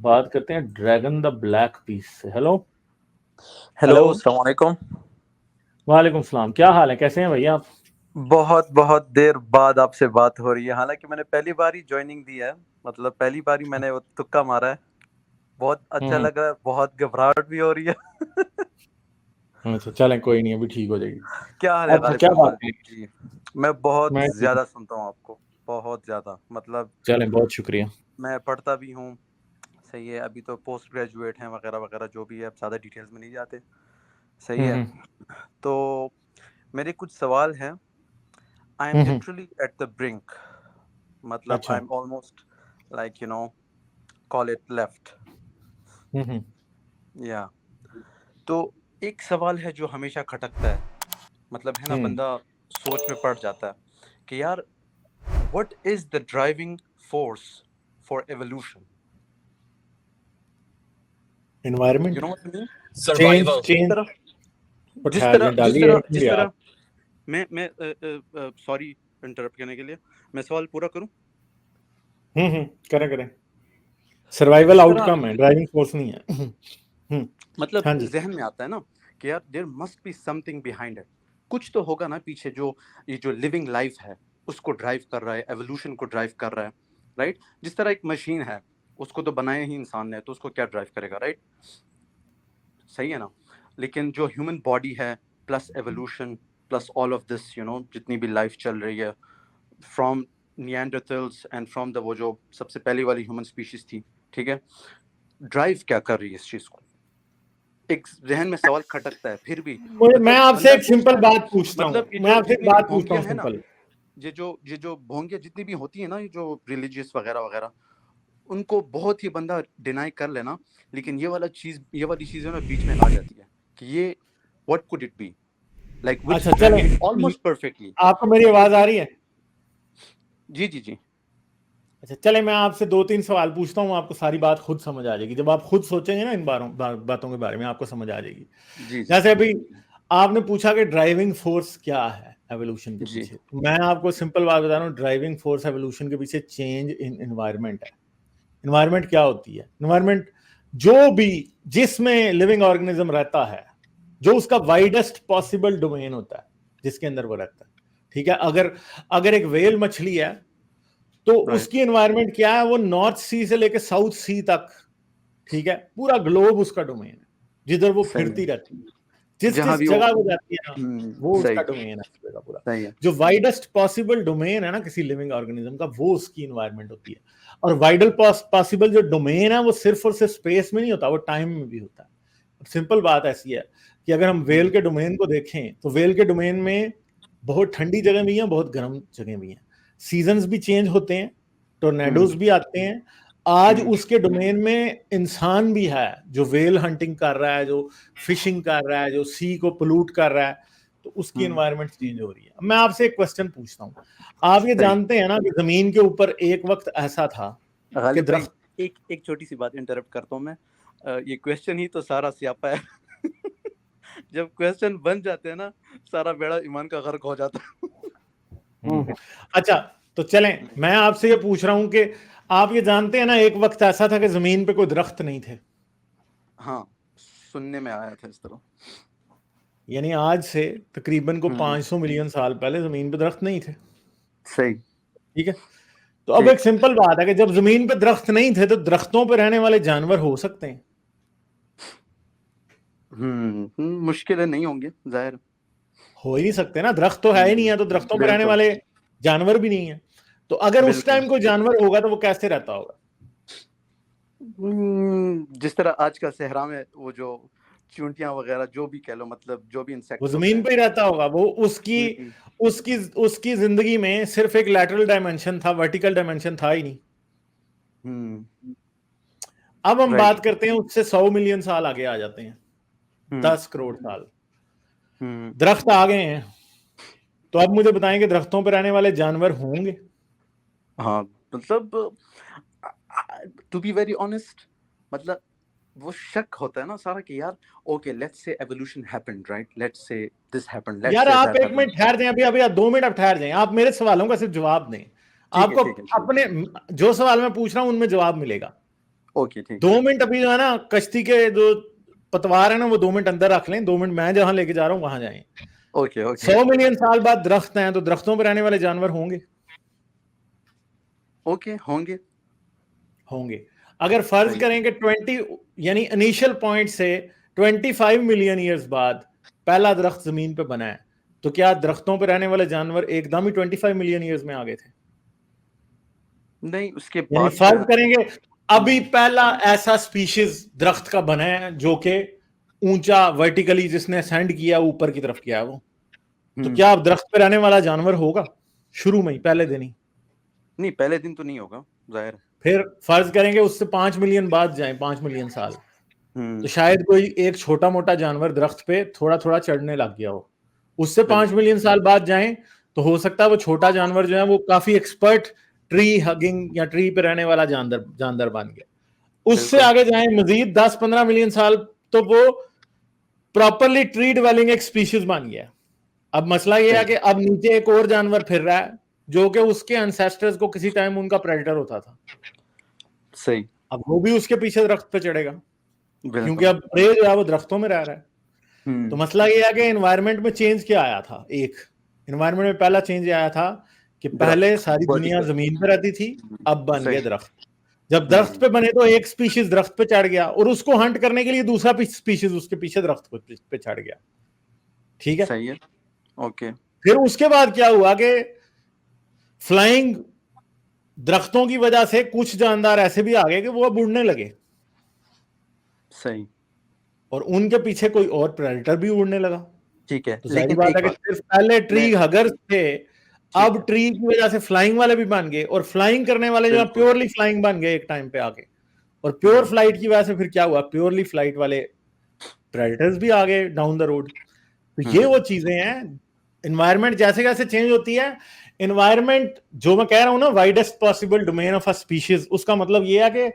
बात करते हैं ड्रैगन द ब्लैक पीस से। हेलो। Hello, hello. अस्सलाम वालेकुम। वालेकुम सलाम, क्या हाल है, कैसे हैं भैया आप? बहुत बहुत देर बाद आपसे बात हो रही है। हालांकि मैंने पहली बार ही ज्वाइनिंग दी है, मतलब पहली बार ही मैंने वो तुक्का मारा है। बहुत अच्छा हम्म। लग रहा है, बहुत घबराहट भी हो रही है। अच्छा चलें, कोई नहीं, अभी ठीक हो जाएगी। क्या हाल है अच्छा गालिब क्या कमाल बात है? जी? मैं बहुत मैं ठीक हूँ। ज्यादा सुनता हूँ आपको, बहुत ज्यादा। मतलब चलें, बहुत शुक्रिया। मैं पढ़ता भी हूँ। सही है, अभी तो पोस्ट ग्रेजुएट हैं वगैरह वगैरह जो भी है, अब ज़्यादा डिटेल्स में नहीं जाते। सही है। हम्म। तो मेरे कुछ सवाल हैं। I am hmm. Literally at the brink, मतलब आई अच्छा। Am almost like call it left. Hmm. या तो एक सवाल है जो हमेशा खटकता है, मतलब है ना, हम्म। बंदा सोच में पड़ जाता है कि यार what is the driving force for evolution? You environment. Know what I mean? Change survival. जिस चेंज तरह को जिस ठहर तरह दें, जिस डालिए तरह एयरप्लेन जिस भी तरह आप। मैं सॉरी इंटरप्ट करने के लिए, मैं सवाल पूरा करूं? करें करें। सर्वाइवल जिस तरह आउटकम है, ड्राइविंग फोर्स नहीं है। हम्म। मतलब हाँ जी। जहन में आता है ना कि यार there must be something behind it. कुछ तो होगा ना पीछे, जो ये जो लिविंग लाइफ है उसको ड्राइव कर रहा है, एवोल्यूशन को ड्राइव कर रहा है। राइट? जिस तरह एक मशीन है, उसको तो बनाया ही इंसान ने, तो उसको क्या ड्राइव करेगा? राइट? सही है ना? लेकिन जो ह्यूमन बॉडी है, plus evolution, plus all of this, जितनी भी लाइफ चल रही है, from Neanderthals and from the वो जो सबसे पहली वाली ह्यूमन स्पीशीज थी, ठीक है, ड्राइव क्या कर रही है इस चीज को? एक जहन में सवाल खटकता है फिर भी। मैं मतलब आपसे बंदा एक सोचता सिंपल है ना, बात पूछता हूँ, मतलब ये मैं जो आपसे एक जितनी भी बात पूछता हूँ भोंगियां है ना, सिंपल। ये जो भोंगियां जितनी भी होती है ना, ये जो रिलीजियस वगैरह वगैरह, उनको बहुत ही बंदा डिनाई कर लेना, लेकिन ये वाली चीज है ना, बीच में आ जाती है कि ये what could it be, like which अच्छा ब्लेंड चलें, ऑलमोस्ट परफेक्टली। आपको मेरी लेकिन आवाज आ एक, रही है? जी जी जी अच्छा चले, मैं आपसे दो तीन सवाल पूछता हूँ, आपको सारी बात खुद समझ आ जाएगी। जब आप खुद सोचेंगे ना इन बातों के बारे में, आपको समझ आ जाएगी। जी जी जैसे अभी आपने पूछा कि ड्राइविंग फोर्स क्या है एवोल्यूशन के जी पीछे, तो मैं आपको सिंपल बात बता रहा हूँ, ड्राइविंग फोर्स एवोल्यूशन के पीछे चेंज इन एनवायरनमेंट है। एनवायरनमेंट क्या होती है? एनवायरनमेंट जो भी, जिसमें लिविंग ऑर्गेनिज्म रहता है, जो उसका वाइडेस्ट पॉसिबल डोमेन होता है जिसके अंदर वो रहता है। ठीक है, अगर अगर एक वेल मछली है तो राइट उसकी एनवायरनमेंट क्या है? वो नॉर्थ सी से लेकर साउथ सी तक, ठीक है, पूरा ग्लोब उसका डोमेन है, जिधर वो सही फिरती है, रहती है, जिस जहां जिस भी वो, जगह वो जाती है ना, वो सही उसका डोमेन है पूरा का पूरा। सही है। जो वाइडेस्ट पॉसिबल डोमेन है ना किसी लिविंग ऑर्गेनिज्म का, वो उसकी इन्वायरमेंट होती है। और वाइडल पॉसिबल जो डोमेन है वो सिर्फ और सिर्फ स्पेस में नहीं होता, वो टाइम में भी होता है। सिंपल बात ऐसी है कि अगर हम वेल के डोमेन को देखें तो वेल के डोमेन में बहुत ठंडी जगह भी है, बहुत गर्म जगह भी है, सीजन्स भी चेंज होते हैं, टोर्नेडोज भी आते हैं। आज उसके डोमेन में इंसान भी है जो वेल हंटिंग कर रहा है, जो फिशिंग कर रहा है, जो सी को पोल्यूट कर रहा है, तो उसकी एनवायरनमेंट चेंज हो रही है। मैं आपसे एक क्वेश्चन पूछता हूँ, आप ये सही। जानते हैं ना कि जमीन के ऊपर एक वक्त ऐसा था कि गालिब भाई, दरख्त। एक एक छोटी सी बात इंटरप्ट करता हूँ मैं। ये क्वेश्चन ही तो सारा स्यापा है। जब क्वेश्चन बन जाते हैं ना, सारा बेड़ा ईमान का गर्क हो जाता है। अच्छा, तो चलें, मैं आपसे ये पूछ रहा हूं कि आप ये जानते हैं ना एक वक्त ऐसा था कि जमीन पे कोई दरख्त नहीं थे। हाँ, सुनने में आया था इस तरह। यानी आज से तकरीबन को हम्म 500 मिलियन साल पहले जमीन पे दरख्त नहीं थे। सही। ठीक है, तो अब एक ठीक। सिंपल बात है कि जब जमीन पे दरख्त नहीं थे तो दरख्तों पे रहने वाले जानवर हो सकते हैं? मुश्किल है, नहीं होंगे जाहिर। हो ही नहीं सकते ना, दरख्त तो है ही नहीं है, तो दरख्तों पे रहने बिल्कुल वाले जानवर भी नहीं है। तो अगर उस बिल्कुल। टाइम कोई जानवर होगा तो वो कैसे रहता होगा? जिस तरह आज का सहरा में वो जो चूंटियां वगैरह जो भी कह लो, मतलब जो भी वो इंसेक्ट्स होते जमीन हैं। पे ही रहता होगा। वो उसकी हम्म उसकी उसकी जिंदगी में सिर्फ एक लैटरल डायमेंशन था, वर्टिकल डायमेंशन था ही नहीं। हम्म अब हम राइट। बात करते हैं उससे 100 मिलियन साल आगे आ जाते हैं, हम्म 10 करोड़ साल। हम्म दरख्त आ गए हैं, तो अब मुझे बताएंगे दरख्तों पर रहने वाले जानवर होंगे? हाँ, मतलब टू बी वेरी ऑनेस्ट, मतलब वो शक होता है ना सारा कि यार okay, let's say evolution happened, right, let's say this happened, let's यार से आप दैट एक हैपेंड। मिनट ठहर जाएं, अभी अभी आप 2 मिनट अब ठहर जाएं, आप मेरे सवालों का सिर्फ जवाब दें। ठीक है आपको ठीक है ठीक अपने जो सवाल मैं पूछ रहा हूं उनमें जवाब मिलेगा। ओके ठीक 2 मिनट अभी जो है ना कश्ती के जो पतवार है ना वो 2 मिनट अंदर रख लें, 2 मिनट मैं जहां लेके जा रहा हूं वहां जाएं। ओके ओके 100 मिलियन साल बाद दरख्त हैं तो दरख्तों पर रहने वाले जानवर होंगे? ओके होंगे। होंगे। अगर फर्ज सही। करें कि 20 यानी इनिशियल पॉइंट से 25 मिलियन ईयर्स बाद पहला दरख्त जमीन पे बना है, तो क्या दरख्तों पर रहने वाले जानवर एकदम ही 25 मिलियन ईयर्स में आ गए थे? नहीं उसके यानी बाद फर्ज करेंगे अभी पहला ऐसा स्पीशीज दरख्त का बना है जो कि ऊंचा वर्टिकली जिसने असेंड किया ऊपर की तरफ किया है वो, तो क्या अब दरख्त पे रहने वाला जानवर होगा शुरू में ही पहले दिन ही? नहीं पहले दिन तो नहीं होगा जाहिर है। फिर फर्ज करेंगे उससे 5 मिलियन बाद जाएं, 5 मिलियन साल, तो शायद कोई एक छोटा मोटा जानवर दरख्त पे थोड़ा थोड़ा चढ़ने लग गया हो। उससे 5 मिलियन साल बाद जाएं तो हो सकता है वो छोटा जानवर जो है वो काफी एक्सपर्ट ट्री हगिंग या ट्री पे रहने वाला जानवर बन गया। उससे आगे जाएं मजीद 10-15 मिलियन साल तो वो प्रॉपरली ट्री डिवेलिंग एक स्पीशीज बन गया। अब मसला ये है कि अब नीचे एक और जानवर फिर रहा है जो कि उसके एंसेस्टर्स को किसी टाइम उनका प्रेडेटर होता था। सही। अब वो भी उसके पीछे दरख्त पे चढ़ेगा क्योंकि अब प्रे जो है वो दरख्तों में रह रहा है। तो मसला ये है कि एनवायरनमेंट में चेंज क्या आया था? एक एनवायरनमेंट में पहला चेंज आया था कि पहले सारी दुनिया जमीन पे रहती थी, अब बन गए दरख्त। जब दरख्त पे बने तो एक स्पीशीज दरख्त पे चढ़ गया और उसको हंट करने के लिए दूसरा स्पीशीज उसके पीछे दरख्त पे चढ़ गया। ठीक है, सही है। ओके। फिर उसके बाद क्या हुआ कि फ्लाइंग दरख्तों की वजह से कुछ जानदार ऐसे भी आ गए कि वो अब उड़ने लगे। सही। और उनके पीछे कोई और प्रेडेटर भी उड़ने लगा। ठीक है, तो जाहिर बात है कि सिर्फ पहले ट्री हगर्स थे, अब ट्री की वजह से फ्लाइंग वाले भी बन गए और फ्लाइंग करने वाले जो प्योरली फ्लाइंग बन गए एक टाइम पे आके। और प्योर फ्लाइट की वजह से फिर क्या हुआ? प्योरली फ्लाइट वाले प्रेडेटर्स भी आ गए डाउन द रोड। तो ये वो चीजें हैं, एनवायरनमेंट जैसे जैसे चेंज होती है, एनवायरनमेंट जो मैं कह रहा हूं ना widest possible domain of a species, उसका मतलब ये है कि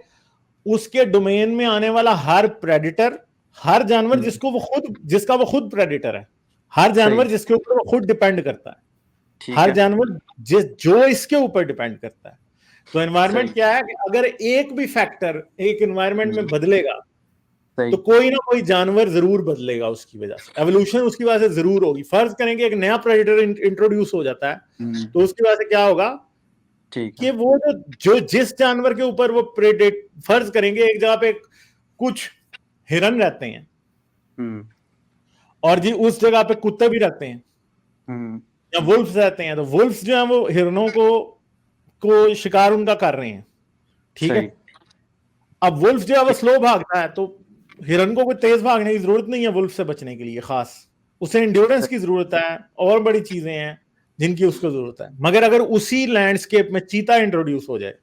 उसके डोमेन में आने वाला हर प्रेडेटर, हर जानवर जिसका वो खुद प्रेडेटर है, हर जानवर जिसके ऊपर वो खुद डिपेंड करता है, हर जानवर जो इसके ऊपर डिपेंड करता है। तो एनवायरनमेंट क्या है कि अगर एक भी फैक्टर एक एनवायरनमेंट में बदलेगा तो कोई ना कोई जानवर जरूर बदलेगा, उसकी वजह से एवोल्यूशन उसकी वजह से जरूर होगी। फर्ज करेंगे एक नया प्रेडेटर इंट्रोड्यूस हो जाता है तो उसकी वजह से क्या होगा कि वो जो जिस जानवर के ऊपर वो प्रेडेट, फर्ज करेंगे एक जगह पे कुछ हिरन रहते हैं और जी उस जगह पे कुत्ते भी रहते हैं या वुल्फ्स रहते हैं, तो वुल्फ्स जो है वो हिरनों को शिकार उनका कर रहे हैं। ठीक है, अब वुल्फ जो है वो स्लो भागता है तो हिरन को कोई तेज भागने की जरूरत नहीं है वुल्फ से बचने के लिए, खास उसे एंड्योरेंस की जरूरत है और बड़ी चीजें हैं जिनकी उसको जरूरत है। मगर अगर उसी लैंडस्केप में चीता इंट्रोड्यूस हो जाए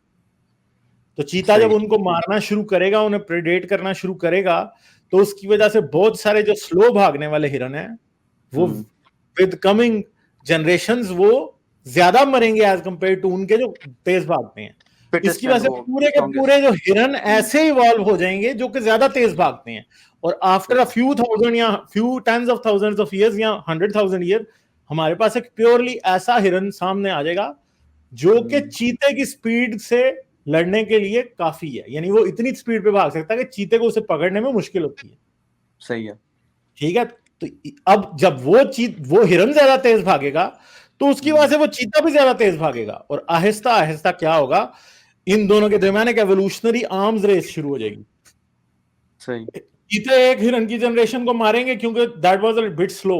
तो चीता जब उनको मारना शुरू करेगा, उन्हें प्रेडेट करना शुरू करेगा, तो उसकी वजह से बहुत सारे जो स्लो भागने वाले हिरन हैं वो विद कमिंग जनरेशंस वो ज्यादा मरेंगे एज कंपेयर टू उनके जो तेज भागते हैं। इसकी वजह से पूरे के पूरे जो हिरन ऐसे इवॉल्व हो जाएंगे जो कि ज्यादा तेज भागते हैं, और आफ्टर अ फ्यू थाउजेंड या few tens of thousands of years या 100,000 ईयर हमारे पास एक प्योरली ऐसा हिरन सामने आ जाएगा जो कि चीते की स्पीड से लड़ने के लिए काफी है। यानी वो इतनी स्पीड पे भाग सकता है कि चीते को उसे पकड़ने में मुश्किल होती है। सही है। ठीक है, तो अब जब वो हिरन ज्यादा तेज भागेगा तो उसकी वजह से वो चीता भी ज्यादा तेज भागेगा और आहिस्ता आहिस्ता क्या होगा, इन दोनों के दरमियान एक एवोल्यूशनरी आर्म्स रेस शुरू हो जाएगी। सही। चीते एक हिरन की जनरेशन को मारेंगे क्योंकि that was a bit slow.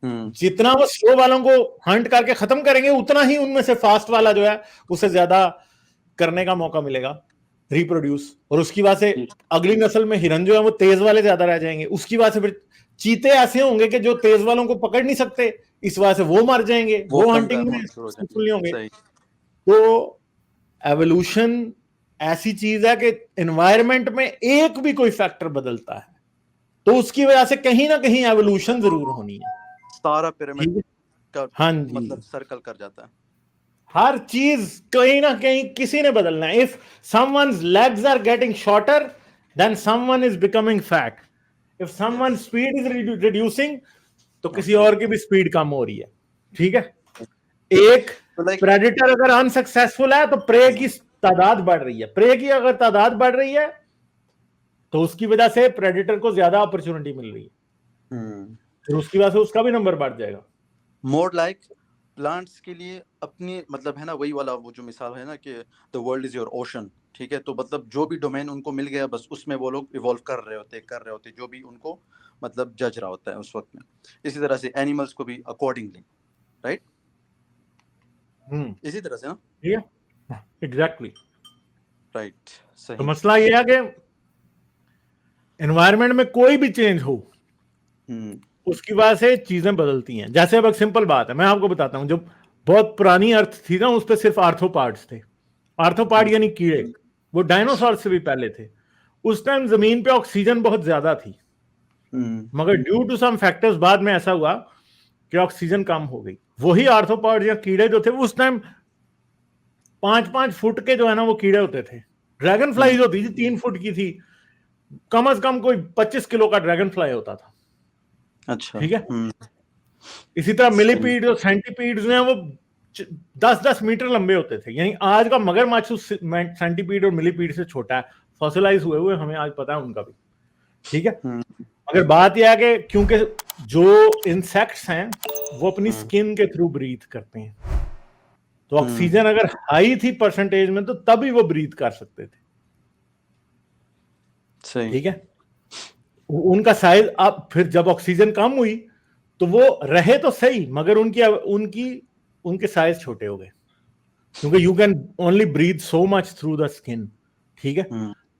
जितना वो स्लो वालों को हंट करके खत्म करेंगे उतना ही उनमें से फास्ट वाला जो है उसे ज्यादा करने का मौका मिलेगा रिप्रोड्यूस, और उसकी वजह से अगली नस्ल में हिरन जो है वो तेज वाले ज्यादा रह जाएंगे। उसकी वजह से फिर चीते ऐसे होंगे कि जो तेज वालों को पकड़ नहीं सकते, इस वजह से वो मर जाएंगे, वो हंटिंग में सक्सेसफुल नहीं होंगे। तो एवोल्यूशन ऐसी चीज है कि एनवायरनमेंट में एक भी कोई फैक्टर बदलता है तो उसकी वजह से कहीं ना कहीं एवोल्यूशन जरूर होनी है। सारा पिरामिड का हाँ मतलब सर्कल कर जाता है। हर चीज कहीं ना कहीं किसी ने बदलना है। If someone's legs are getting shorter then someone is becoming fat, if someone speed is reducing तो किसी और की भी स्पीड कम हो रही है। ठीक है, एक प्रेडेटर अगर अनसक्सेसफुल है तो प्रे की तादाद बढ़ रही है, प्रे की अगर तादाद बढ़ रही है तो उसकी वजह से प्रेडेटर को ज्यादा अपॉर्चुनिटी मिल रही है, फिर उसकी वजह से उसका भी नंबर बढ़ जाएगा। मोर लाइक प्लांट्स के लिए अपनी मतलब है ना, वही वाला वो जो मिसाल है ना कि the world is your ocean, ठीक है, तो मतलब जो भी डोमेन उनको मिल गया बस उसमें वो लोग इवॉल्व कर रहे होते जो भी उनको मतलब जज रहा होता है उस वक्त में। इसी तरह से एनिमल्स को भी अकॉर्डिंगली, राइट, इसी तरह से ना, ठीक है, एग्जैक्टली, राइट, तो सही। मसला ये है कि एनवायरनमेंट में कोई भी चेंज हो उसकी वजह से चीजें बदलती हैं। जैसे अब एक सिंपल बात है, मैं आपको बताता हूं, जो बहुत पुरानी अर्थ थी ना उस पर सिर्फ आर्थोपाड्स थे। आर्थोपाड यानी कीड़े, वो डायनासोर से भी पहले थे। उस टाइम जमीन पे ऑक्सीजन बहुत ज्यादा थी, मगर ड्यू टू सम फैक्टर्स बाद में ऐसा हुआ कि ऑक्सीजन कम हो गई। वही आर्थोपाड या कीड़े जो थे उस टाइम 5-5 फुट के जो है ना वो कीड़े होते थे। ड्रैगन फ्लाई जो थी 3 फुट की थी, कम से कम कोई 25 किलो का ड्रैगन फ्लाई होता था। अच्छा, ठीक है, इसी तरह मिलीपीड और सेंटीपीड्स हैं वो 10-10 मीटर लंबे होते थे। यानी आज का मगरमच्छ सेंटीपीड और मिलीपीड से छोटा है, फॉसिलाइज हुए हमें आज पता है उनका भी। ठीक है, मगर बात यह है कि क्योंकि जो इंसेक्ट्स हैं वो अपनी स्किन के थ्रू ब्रीथ करते हैं, तो ऑक्सीजन अगर हाई थी परसेंटेज में तो तभी वो ब्रीथ कर सकते थे। सही, ठीक है, उनका साइज, अब फिर जब ऑक्सीजन कम हुई तो वो रहे तो सही, मगर उनके साइज छोटे हो गए, क्योंकि you can only breathe so much through the skin. ठीक है,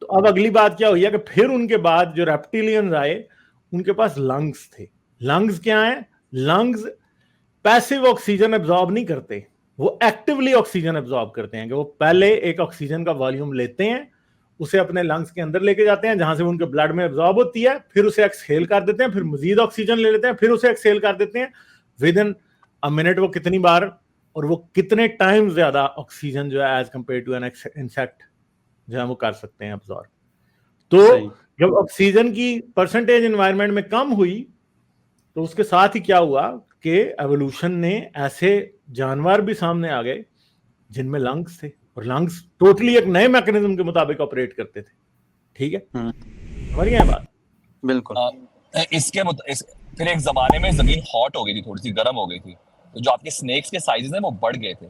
तो अब अगली बात क्या हुई है कि फिर उनके बाद जो रेप्टिलियंस आए उनके पास लंग्स थे। लंग्स क्या है? लंग्स पैसिव ऑक्सीजन एब्जॉर्ब नहीं करते, वो एक्टिवली ऑक्सीजन एब्जॉर्ब करते हैं। कि वो पहले एक ऑक्सीजन का वॉल्यूम लेते हैं, उसे अपने लंग्स के अंदर लेके जाते हैं जहां से उनके ब्लड में एब्जॉर्ब होती है, फिर उसे एक्सहेल कर देते हैं, फिर मजीद ऑक्सीजन ले लेते हैं, फिर उसे एक्सहेल कर देते हैं। विद इन अ मिनट वो कितनी बार और वो कितने टाइम ज्यादा ऑक्सीजन जो है as compare to an insect जो है वो कर सकते हैं एब्जॉर्ब। तो जब ऑक्सीजन की परसेंटेज एनवायरनमेंट में कम हुई तो उसके साथ ही क्या हुआ कि एवोल्यूशन ने ऐसे जानवर भी सामने आ गए जिनमें लंग्स थे, और लंग्स टोटली एक नए मैकेनिज्म के मुताबिक ऑपरेट करते थे। ठीक है, समझ गए बात? बिल्कुल। फिर एक जमाने में जमीन हॉट हो गई थी, थोड़ी सी गर्म हो गई थी, तो जो आपके स्नेक्स के साइजेस हैं वो बढ़ गए थे।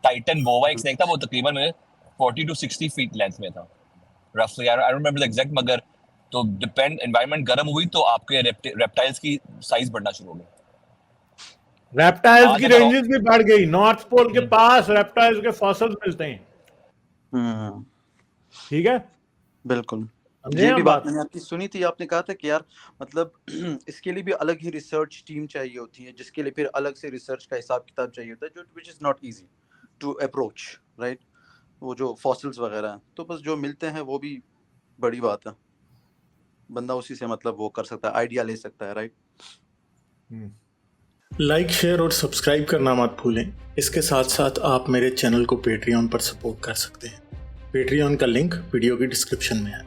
टाइटन बोवा एक स्नेक था, वो तकरीबन 40 to 60 फीट लेंथ में था रफली, I don't remember the exact, मगर तो डिपेंड एनवायरनमेंट गर्म हुई तो आपके रेप्टाइल्स की साइज बढ़ना शुरू हो गई। रेप्टाइल्स की रेंजेस भी बढ़ गई। नॉर्थ पोल के पास रेप्टाइल्स के फॉसिल्स मिलते हैं। ठीक है, बिल्कुल। ये भी बात मैंने आपकी सुनी थी, आपने कहा था कि यार मतलब इसके लिए भी अलग ही रिसर्च टीम चाहिए होती है, जिसके लिए फिर अलग से रिसर्च का हिसाब किताब चाहिए होता है, जो which is not easy to approach, right. वो जो फॉसिल्स वगैरह हैं, तो बस जो मिलते हैं वो भी बड़ी बात है, बंदा उसी से मतलब वो कर सकता है, आइडिया ले सकता है, राइट। लाइक, शेयर और सब्सक्राइब करना मत भूलें। इसके साथ साथ आप मेरे चैनल को पेट्रियन पर सपोर्ट कर सकते हैं। पेट्रियन का लिंक वीडियो की डिस्क्रिप्शन में है।